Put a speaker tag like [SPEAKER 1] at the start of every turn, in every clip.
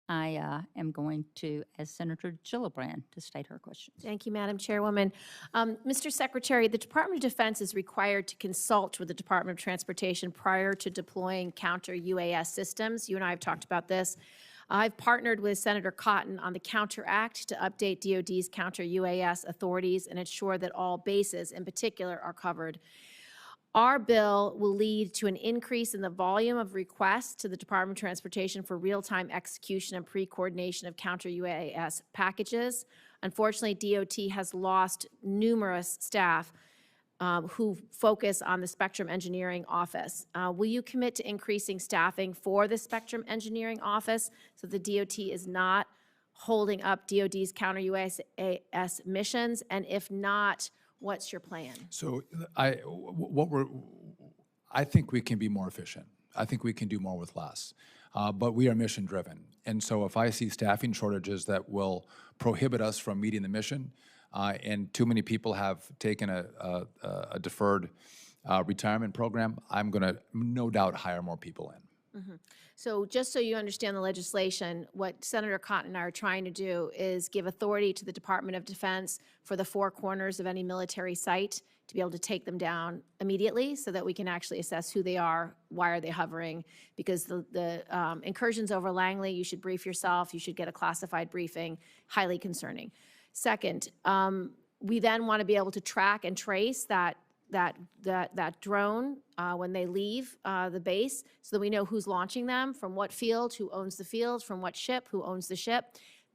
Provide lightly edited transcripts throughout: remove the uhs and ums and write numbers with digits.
[SPEAKER 1] I am going to ask Senator Gillibrand to state her questions.
[SPEAKER 2] Thank you, Madam Chairwoman. Mr. Secretary, the Department of Defense is required to consult with the Department of Transportation prior to deploying counter-UAS systems. You and I have talked about this. I've partnered with Senator Cotton on the Counter Act to update DoD's counter-UAS authorities and ensure that all bases in particular are covered. Our bill will lead to an increase in the volume of requests to the Department of Transportation for real-time execution and pre-coordination of counter-UAS packages. Unfortunately, DOT has lost numerous staff who focus on the Spectrum Engineering Office. Will you commit to increasing staffing for the Spectrum Engineering Office so the DOT is not holding up DoD's counter-UAS missions? And if not, what's your plan?
[SPEAKER 3] So I think we can be more efficient. I think we can do more with less. But we are mission driven. And so if I see staffing shortages that will prohibit us from meeting the mission, and too many people have taken a deferred retirement program, I'm going to no doubt hire more people in.
[SPEAKER 2] Mm-hmm. So just so you understand the legislation, what Senator Cotton and I are trying to do is give authority to the Department of Defense for the four corners of any military site to be able to take them down immediately so that we can actually assess who they are, why are they hovering, because the incursions over Langley, you should brief yourself, you should get a classified briefing, highly concerning. Second, we then want to be able to track and trace that drone when they leave the base so that we know who's launching them, from what field, who owns the field, from what ship, who owns the ship.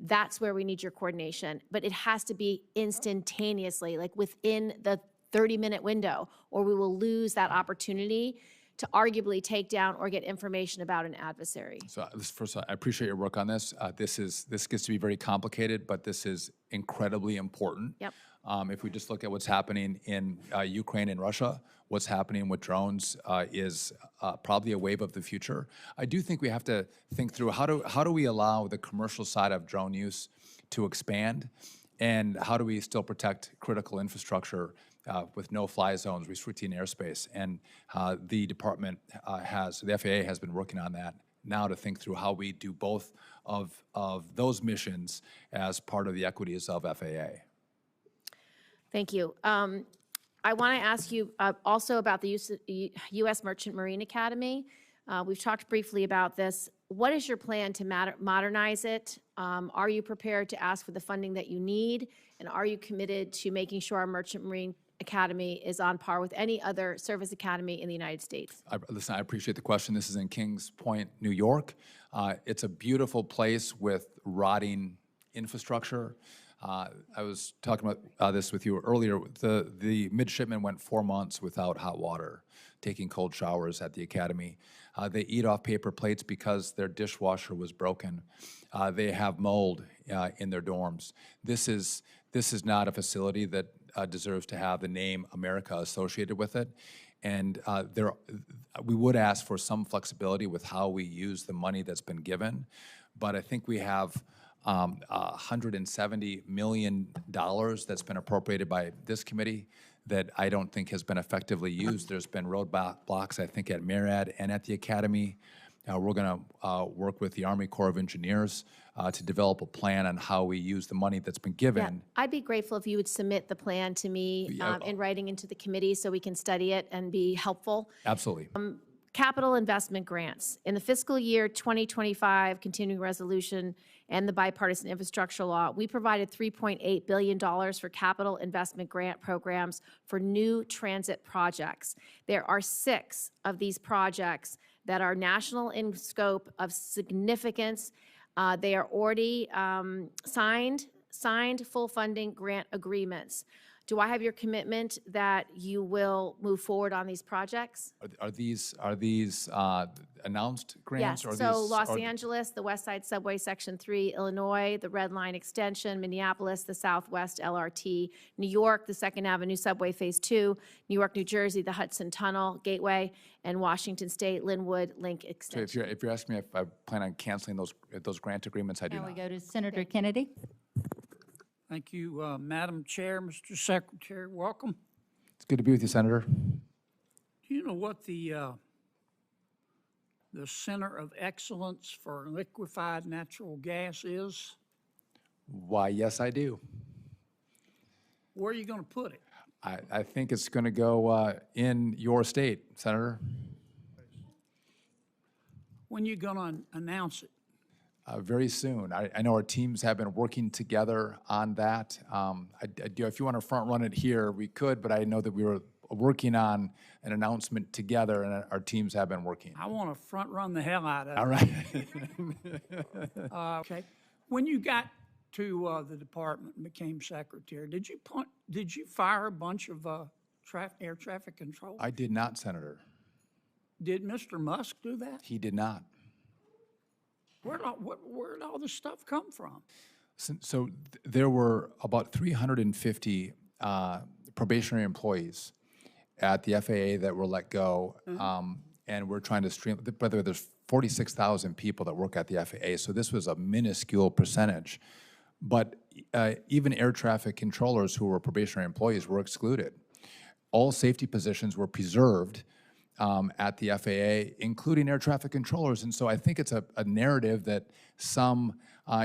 [SPEAKER 2] That's where we need your coordination. But it has to be instantaneously, like within the 30-minute window, or we will lose that opportunity to arguably take down or get information about an adversary.
[SPEAKER 3] So first, I appreciate your work on this. This gets to be very complicated, but this is incredibly important.
[SPEAKER 2] Yep.
[SPEAKER 3] If we just look at what's happening in Ukraine and Russia, what's happening with drones is probably a wave of the future. I do think we have to think through how do we allow the commercial side of drone use to expand, and how do we still protect critical infrastructure with no-fly zones, restricting airspace. And the department the FAA has been working on that now to think through how we do both of those missions as part of the equities of FAA.
[SPEAKER 2] Thank you. I want to ask you also about the U.S. Merchant Marine Academy. We've talked briefly about this. What is your plan to modernize it? Are you prepared to ask for the funding that you need? And are you committed to making sure our Merchant Marine Academy is on par with any other service academy in the United States?
[SPEAKER 3] Listen, I appreciate the question. This is in Kings Point, New York. It's a beautiful place with rotting infrastructure. I was talking about this with you earlier. The midshipmen went 4 months without hot water, taking cold showers at the academy. They eat off paper plates because their dishwasher was broken. They have mold in their dorms. This is not a facility that deserves to have the name America associated with it. And we would ask for some flexibility with how we use the money that's been given. But I think we have $170 million that's been appropriated by this committee that I don't think has been effectively used. There's been roadblocks, I think, at MARAD and at the Academy. We're going to work with the Army Corps of Engineers to develop a plan on how we use the money that's been given.
[SPEAKER 2] Yeah, I'd be grateful if you would submit the plan to me in writing into the committee so we can study it and be helpful.
[SPEAKER 3] Absolutely.
[SPEAKER 2] Capital investment grants. In the fiscal year 2025 continuing resolution and the bipartisan infrastructure law, we provided $3.8 billion for capital investment grant programs for new transit projects. There are 6 of these projects that are national in scope of significance. They are already signed full funding grant agreements. Do I have your commitment that you will move forward on these projects?
[SPEAKER 3] Are these announced grants?
[SPEAKER 2] Yes,
[SPEAKER 3] or
[SPEAKER 2] so
[SPEAKER 3] these,
[SPEAKER 2] Los Angeles, the West Side Subway Section 3, Illinois, the Red Line Extension, Minneapolis, the Southwest LRT, New York, the 2nd Avenue Subway Phase 2, New York, New Jersey, the Hudson Tunnel Gateway, and Washington State, Linwood Link Extension.
[SPEAKER 3] So if you're asking me if I plan on canceling those grant agreements, I do
[SPEAKER 1] Now
[SPEAKER 3] not.
[SPEAKER 1] we go to Senator Kennedy.
[SPEAKER 4] Thank you, Madam Chair, Mr. Secretary. Welcome.
[SPEAKER 3] It's good to be with you, Senator.
[SPEAKER 4] Do you know what the the Center of Excellence for Liquefied Natural Gas is?
[SPEAKER 3] Why, yes, I do.
[SPEAKER 4] Where are you going to put it?
[SPEAKER 3] I think it's going to go in your state, Senator.
[SPEAKER 4] When you going to announce it?
[SPEAKER 3] Very soon. I know our teams have been working together on that. I do, if you want to front run it here, we could, but I know that we were working on an announcement together, and our teams have been working.
[SPEAKER 4] I want to front run the hell out of it.
[SPEAKER 3] All right.
[SPEAKER 4] Okay. When you got to the department and became secretary, did you fire a bunch of air traffic control?
[SPEAKER 3] I did not, Senator.
[SPEAKER 4] Did Mr. Musk do that?
[SPEAKER 3] He did not.
[SPEAKER 4] Where'd all this stuff come from?
[SPEAKER 3] So there were about 350 probationary employees at the FAA that were let go, and we're trying to stream. By the way, there's 46,000 people that work at the FAA, so this was a minuscule percentage. But even air traffic controllers who were probationary employees were excluded. All safety positions were preserved at the FAA, including air traffic controllers. And so I think it's a narrative that some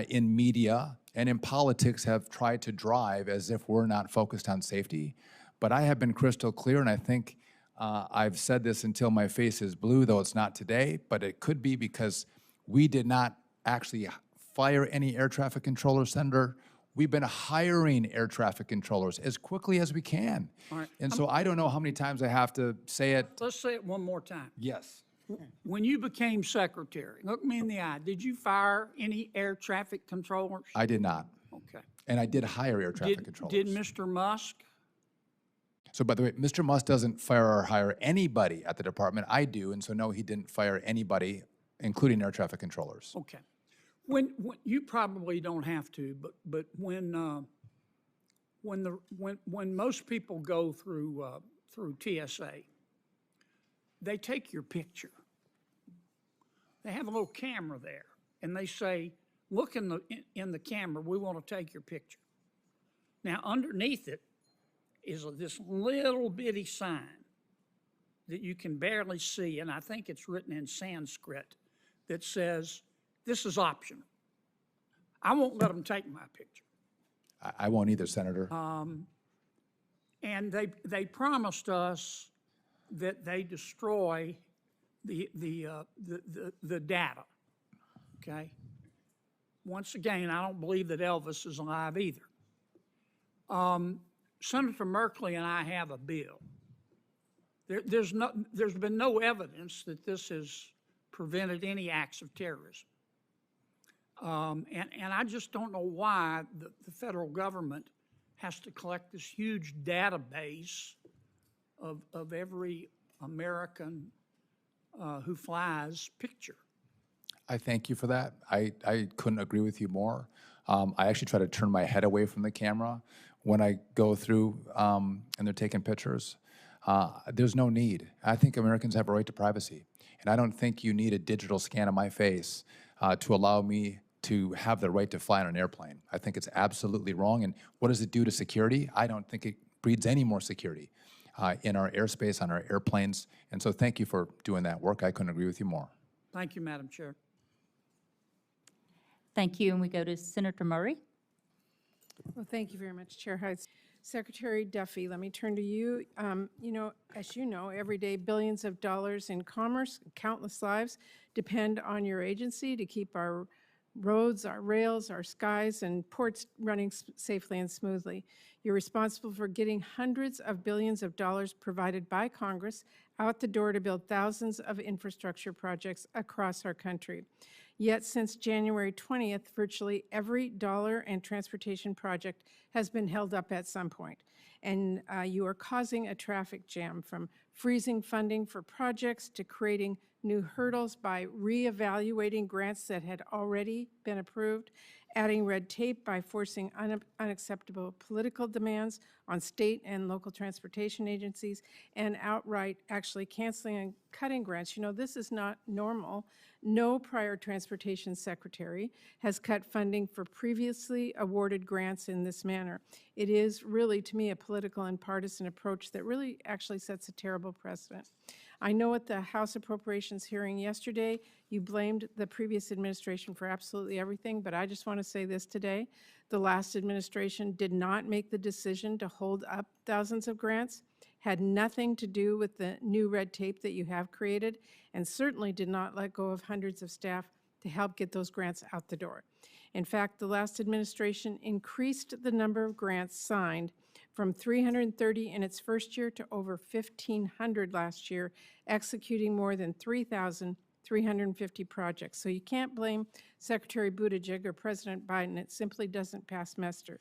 [SPEAKER 3] in media and in politics have tried to drive as if we're not focused on safety. But I have been crystal clear, and I think I've said this until my face is blue, though it's not today, but it could be because we did not actually fire any air traffic controllers, Senator. We've been hiring air traffic controllers as quickly as we can.
[SPEAKER 4] All right.
[SPEAKER 3] And so I don't know how many times I have to say it.
[SPEAKER 4] Let's say it one more time.
[SPEAKER 3] Yes.
[SPEAKER 4] When you became secretary, look me in the eye, did you fire any air traffic controllers?
[SPEAKER 3] I did not.
[SPEAKER 4] Okay.
[SPEAKER 3] And I did hire air traffic controllers.
[SPEAKER 4] Did Mr. Musk?
[SPEAKER 3] So by the way, Mr. Musk doesn't fire or hire anybody at the department. I do, and so no, he didn't fire anybody, including air traffic controllers.
[SPEAKER 4] Okay. When you probably don't have to, but when most people go through TSA, they take your picture. They have a little camera there, and they say, "Look in the camera. We want to take your picture." Now, underneath it is this little bitty sign that you can barely see, and I think it's written in Sanskrit that says, "This is optional." I won't let them take my picture.
[SPEAKER 3] I won't either, Senator.
[SPEAKER 4] And they promised us that they destroy the data. Okay. Once again, I don't believe that Elvis is alive either. Senator Merkley and I have a bill. There's been no evidence that this has prevented any acts of terrorism. And I just don't know why the federal government has to collect this huge database of every American who flies picture.
[SPEAKER 3] I thank you for that. I couldn't agree with you more. I actually try to turn my head away from the camera when I go through and they're taking pictures. There's no need. I think Americans have a right to privacy. And I don't think you need a digital scan of my face to allow me to have the right to fly on an airplane. I think it's absolutely wrong. And what does it do to security? I don't think it breeds any more security in our airspace, on our airplanes. And so thank you for doing that work. I couldn't agree with you more.
[SPEAKER 4] Thank you, Madam Chair.
[SPEAKER 1] Thank you, and we go to Senator Murray.
[SPEAKER 5] Well, thank you very much, Chair Hyde. Secretary Duffy, let me turn to you. As you know, every day billions of dollars in commerce, countless lives depend on your agency to keep our roads, our rails, our skies, and ports running safely and smoothly. You're responsible for getting hundreds of billions of dollars provided by Congress out the door to build thousands of infrastructure projects across our country. Yet since January 20th, virtually every dollar and transportation project has been held up at some point. And you are causing a traffic jam, from freezing funding for projects to creating new hurdles by reevaluating grants that had already been approved, adding red tape by forcing unacceptable political demands on state and local transportation agencies, and outright actually canceling and cutting grants. You know, this is not normal. No prior transportation secretary has cut funding for previously awarded grants in this manner. It is really, to me, a political and partisan approach that really actually sets a terrible precedent. I know at the House Appropriations hearing yesterday, you blamed the previous administration for absolutely everything, but I just want to say this today. The last administration did not make the decision to hold up thousands of grants, had nothing to do with the new red tape that you have created, and certainly did not let go of hundreds of staff to help get those grants out the door. In fact, the last administration increased the number of grants signed from 330 in its first year to over 1,500 last year, executing more than 3,350 projects. So you can't blame Secretary Buttigieg or President Biden. It simply doesn't pass muster.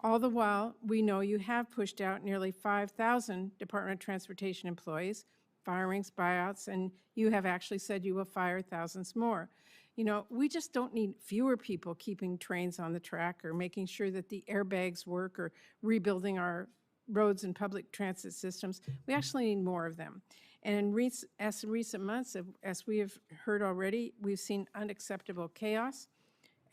[SPEAKER 5] All the while, we know you have pushed out nearly 5,000 Department of Transportation employees, firings, buyouts, and you have actually said you will fire thousands more. You know, we just don't need fewer people keeping trains on the track or making sure that the airbags work or rebuilding our roads and public transit systems. We actually need more of them. And in recent months, as we have heard already, we've seen unacceptable chaos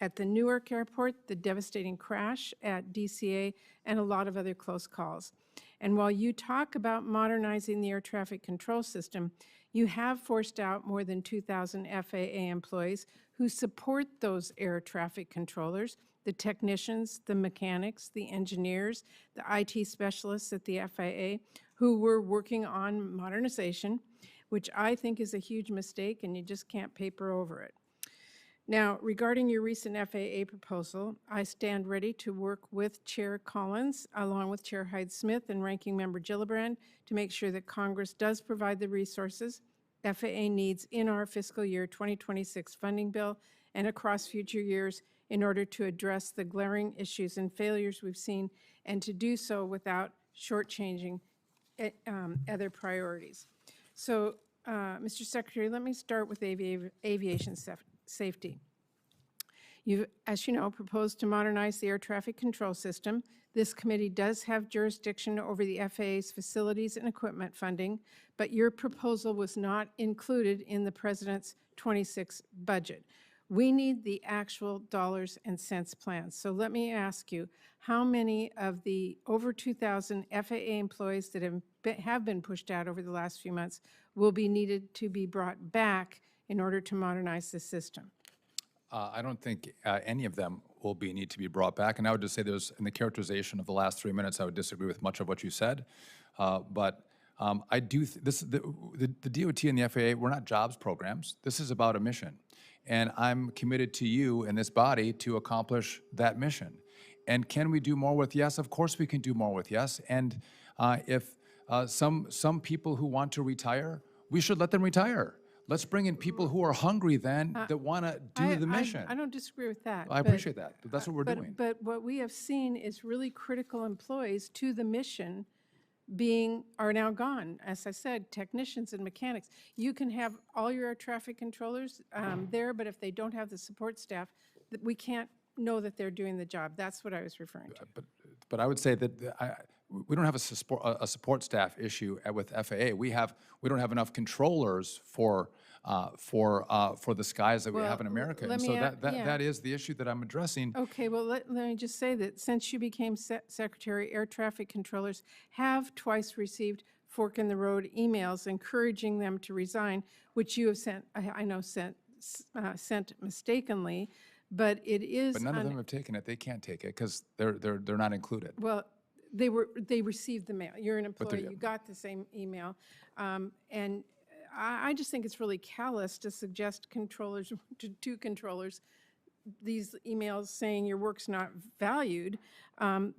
[SPEAKER 5] at the Newark airport, the devastating crash at DCA, and a lot of other close calls. And while you talk about modernizing the air traffic control system, you have forced out more than 2,000 FAA employees who support those air traffic controllers, the technicians, the mechanics, the engineers, the IT specialists at the FAA, who were working on modernization, which I think is a huge mistake, and you just can't paper over it. Now, regarding your recent FAA proposal, I stand ready to work with Chair Collins, along with Chair Hyde-Smith and Ranking Member Gillibrand, to make sure that Congress does provide the resources FAA needs in our fiscal year 2026 funding bill and across future years in order to address the glaring issues and failures we've seen, and to do so without shortchanging other priorities. So, Mr. Secretary, let me start with aviation safety. You've, as you know, proposed to modernize the air traffic control system. This committee does have jurisdiction over the FAA's facilities and equipment funding, but your proposal was not included in the President's 26 budget. We need the actual dollars and cents plans. So let me ask you, how many of the over 2,000 FAA employees that have been pushed out over the last few months will be needed to be brought back in order to modernize the system?
[SPEAKER 3] I don't think any of them will need to be brought back. And I would just say there's, in the characterization of the last 3 minutes, I would disagree with much of what you said. But I do, the DOT and the FAA, we're not jobs programs. This is about a mission. And I'm committed to you and this body to accomplish that mission. And can we do more with yes? Of course we can do more with yes. And if some people who want to retire, we should let them retire. Let's bring in people who are hungry then that want to do the mission.
[SPEAKER 5] I don't disagree with that.
[SPEAKER 3] I appreciate that. But that's what we're doing.
[SPEAKER 5] But what we have seen is really critical employees to the mission are now gone. As I said, technicians and mechanics. You can have all your air traffic controllers there, but if they don't have the support staff, we can't know that they're doing the job. That's what I was referring to.
[SPEAKER 3] But I would say that we don't have a support staff issue with FAA. We don't have enough controllers for the skies that we have in America. And so that is the issue that I'm addressing.
[SPEAKER 5] Okay, well, let me just say that since you became Secretary, air traffic controllers have twice received fork in the road emails encouraging them to resign, which you have sent, I know, sent mistakenly. But it is.
[SPEAKER 3] But none of them have taken it. They can't take it because they're not included.
[SPEAKER 5] Well, they received the mail. You're an employee. You got the same email, and I just think it's really callous to suggest to controllers these emails saying your work's not valued.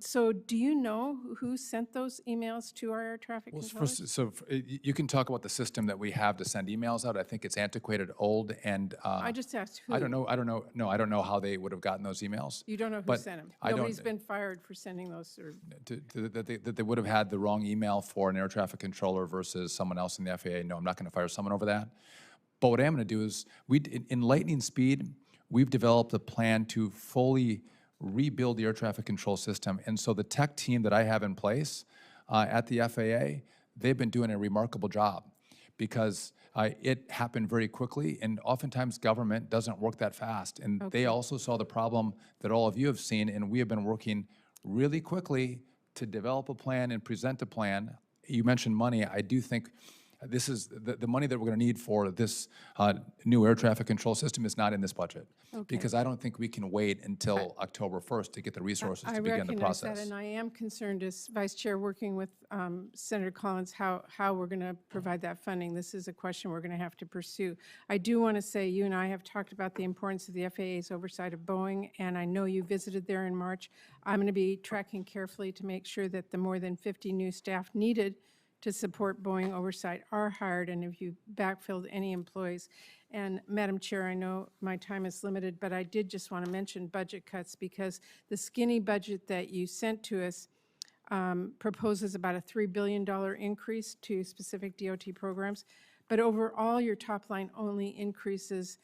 [SPEAKER 5] So do you know who sent those emails to our air traffic controllers?
[SPEAKER 3] You can talk about the system that we have to send emails out. I think it's antiquated, old, and
[SPEAKER 5] I just asked who.
[SPEAKER 3] I don't know. No, I don't know how they would have gotten those emails.
[SPEAKER 5] You don't know who sent them. Nobody's been fired for sending those.
[SPEAKER 3] That they would have had the wrong email for an air traffic controller versus someone else in the FAA. No, I'm not going to fire someone over that. But what I am going to do is, in lightning speed, we've developed a plan to fully rebuild the air traffic control system. And so the tech team that I have in place at the FAA, they've been doing a remarkable job because it happened very quickly, and oftentimes government doesn't work that fast. And they also saw the problem that all of you have seen, and we have been working really quickly to develop a plan and present a plan. You mentioned money. I do think This is, the money that we're going to need for this new air traffic control system is not in this budget. Because I don't think we can wait until October 1st to get the resources to begin the
[SPEAKER 5] recognize that,
[SPEAKER 3] process.
[SPEAKER 5] and I am concerned as Vice Chair, working with Senator Collins, how we're going to provide that funding. This is a question we're going to have to pursue. I do want to say, you and I have talked about the importance of the FAA's oversight of Boeing, and I know you visited there in March. I'm going to be tracking carefully to make sure that the more than 50 new staff needed to support Boeing oversight are hired, and if you backfilled any employees. And Madam Chair, I know my time is limited, but I did just want to mention budget cuts, because the skinny budget that you sent to us proposes about a $3 billion increase to specific DOT programs, but overall your top line only increases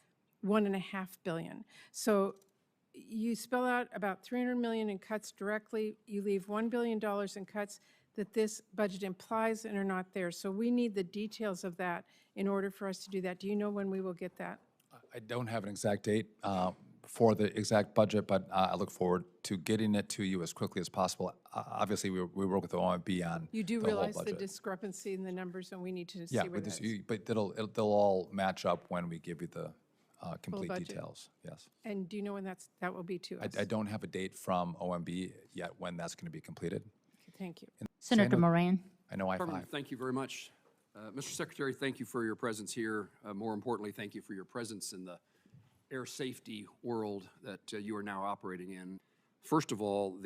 [SPEAKER 5] $1.5 billion. So you spell out about $300 million in cuts directly. You leave $1 billion in cuts that this budget implies and are not there. So we need the details of that in order for us to do that. Do you know when we will get that?
[SPEAKER 3] I don't have an exact date for the exact budget, but I look forward to getting it to you as quickly as possible. Obviously, we work with the OMB on
[SPEAKER 5] You do
[SPEAKER 3] the whole
[SPEAKER 5] realize the
[SPEAKER 3] budget.
[SPEAKER 5] discrepancy in the numbers, and we need to see
[SPEAKER 3] Yeah,
[SPEAKER 5] where
[SPEAKER 3] but,
[SPEAKER 5] that is.
[SPEAKER 3] but they'll all match up when we give you the complete
[SPEAKER 5] budget.
[SPEAKER 3] details. Yes.
[SPEAKER 5] And do you know when that will be to us?
[SPEAKER 3] I don't have a date from OMB yet when that's going to be completed.
[SPEAKER 5] Okay, thank you.
[SPEAKER 1] Senator Moran.
[SPEAKER 3] I know
[SPEAKER 6] Department,
[SPEAKER 3] I-5.
[SPEAKER 6] thank you very much. Mr. Secretary, thank you for your presence here. More importantly, thank you for your presence in the air safety world that you are now operating in. First of all,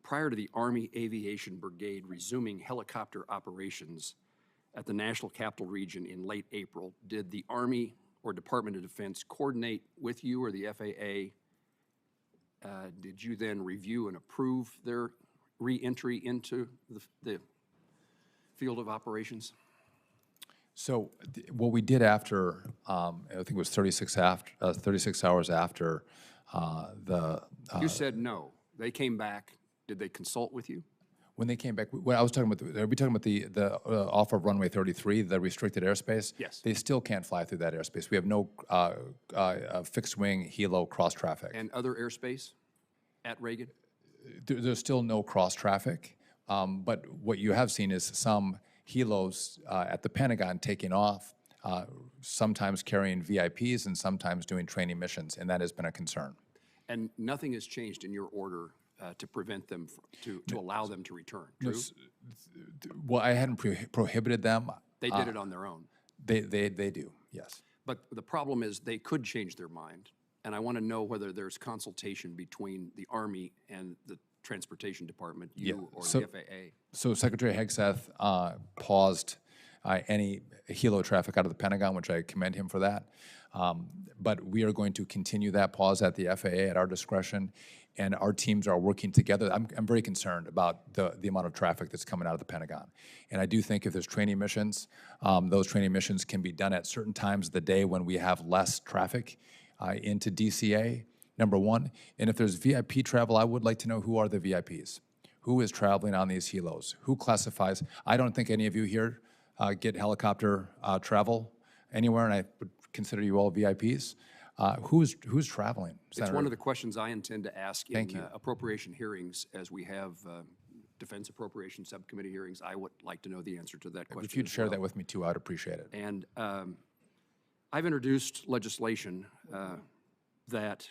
[SPEAKER 6] prior to the Army Aviation Brigade resuming helicopter operations at the National Capital Region in late April, did the Army or Department of Defense coordinate with you or the FAA? Did you then review and approve their re-entry into the field of operations?
[SPEAKER 3] So what we did after, I think it was 36 hours after the.
[SPEAKER 6] You said no. They came back. Did they consult with you?
[SPEAKER 3] When they came back, what I was talking about, are we talking about the off of runway 33, the restricted airspace?
[SPEAKER 6] Yes.
[SPEAKER 3] They still can't fly through that airspace. We have no fixed wing helo cross traffic.
[SPEAKER 6] And other airspace at Reagan?
[SPEAKER 3] There's still no cross traffic, but what you have seen is some helos at the Pentagon taking off, sometimes carrying VIPs and sometimes doing training missions, and that has been a concern.
[SPEAKER 6] And nothing has changed in your order to prevent them, to allow them to return, true?
[SPEAKER 3] Well, I hadn't prohibited them.
[SPEAKER 6] They did it on their own.
[SPEAKER 3] They do, yes.
[SPEAKER 6] But the problem is they could change their mind. And I want to know whether there's consultation between the Army and the Transportation Department, you or
[SPEAKER 3] so-
[SPEAKER 6] the FAA.
[SPEAKER 3] So Secretary Hegseth paused any helo traffic out of the Pentagon, which I commend him for that. But we are going to continue that pause at the FAA at our discretion, and our teams are working together. I'm very concerned about the amount of traffic that's coming out of the Pentagon. And I do think if there's training missions, those training missions can be done at certain times of the day when we have less traffic into DCA, number one. And if there's VIP travel, I would like to know who are the VIPs. Who is traveling on these helos? Who classifies? I don't think any of you here get helicopter travel anywhere, and I would consider you all VIPs. Who's traveling,
[SPEAKER 6] It's
[SPEAKER 3] Senator?
[SPEAKER 6] one of the questions I intend to ask in
[SPEAKER 3] Thank you.
[SPEAKER 6] appropriation hearings as we have Defense Appropriation Subcommittee hearings. I would like to know the answer to that question.
[SPEAKER 3] If you'd
[SPEAKER 6] as
[SPEAKER 3] share
[SPEAKER 6] well.
[SPEAKER 3] that with me too, I'd appreciate it.
[SPEAKER 6] And I've introduced legislation that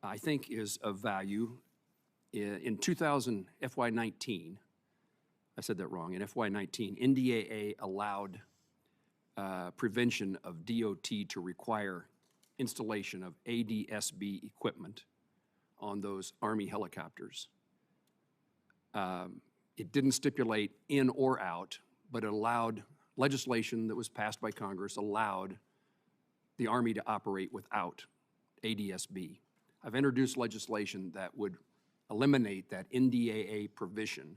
[SPEAKER 6] I think is of value. In 2000, FY19, I said that wrong, in FY19, NDAA allowed prevention of DOT to require installation of ADSB equipment on those Army helicopters. It didn't stipulate in or out, but it allowed legislation that was passed by Congress allowed the Army to operate without ADSB. I've introduced legislation that would eliminate that NDAA provision,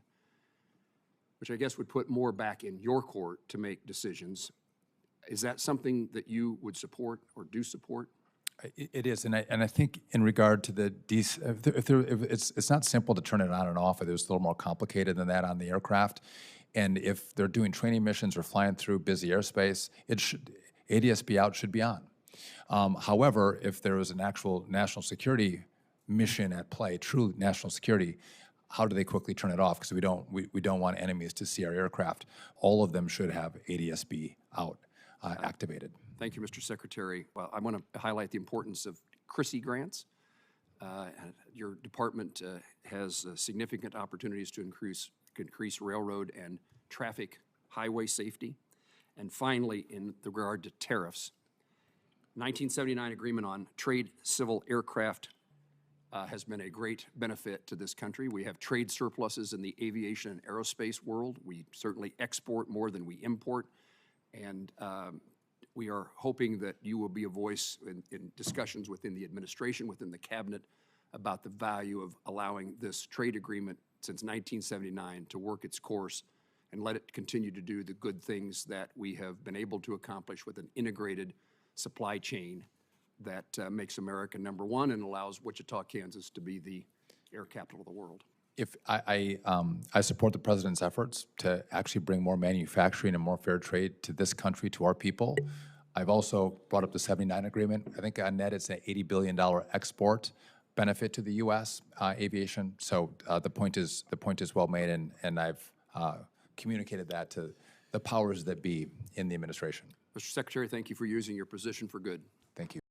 [SPEAKER 6] which I guess would put more back in your court to make decisions. Is that something that you would support or do support?
[SPEAKER 3] It is, and I think in regard to the it's not simple to turn it on and off. It was a little more complicated than that on the aircraft. And if they're doing training missions or flying through busy airspace, ADSB out should be on. However, if there was an actual national security mission at play, true national security, how do they quickly turn it off? Because we don't want enemies to see our aircraft. All of them should have ADS-B out, activated.
[SPEAKER 6] Thank you, Mr. Secretary. Well, I want to highlight the importance of CRISI grants. Your department has significant opportunities to increase railroad and traffic highway safety. And finally, in regard to tariffs, 1979 agreement on trade civil aircraft has been a great benefit to this country. We have trade surpluses in the aviation and aerospace world. We certainly export more than we import. And we are hoping that you will be a voice in discussions within the administration, within the cabinet, about the value of allowing this trade agreement since 1979 to work its course and let it continue to do the good things that we have been able to accomplish with an integrated supply chain that makes America #1 and allows Wichita, Kansas to be the air capital of the world.
[SPEAKER 3] If I support the president's efforts to actually bring more manufacturing and more fair trade to this country, to our people. I've also brought up the 79 agreement. I think on net it's an $80 billion export benefit to the U.S. Aviation. So the point is well made, and I've communicated that to the powers that be in the administration.
[SPEAKER 6] Mr. Secretary, thank you for using your position for good.
[SPEAKER 3] Thank you.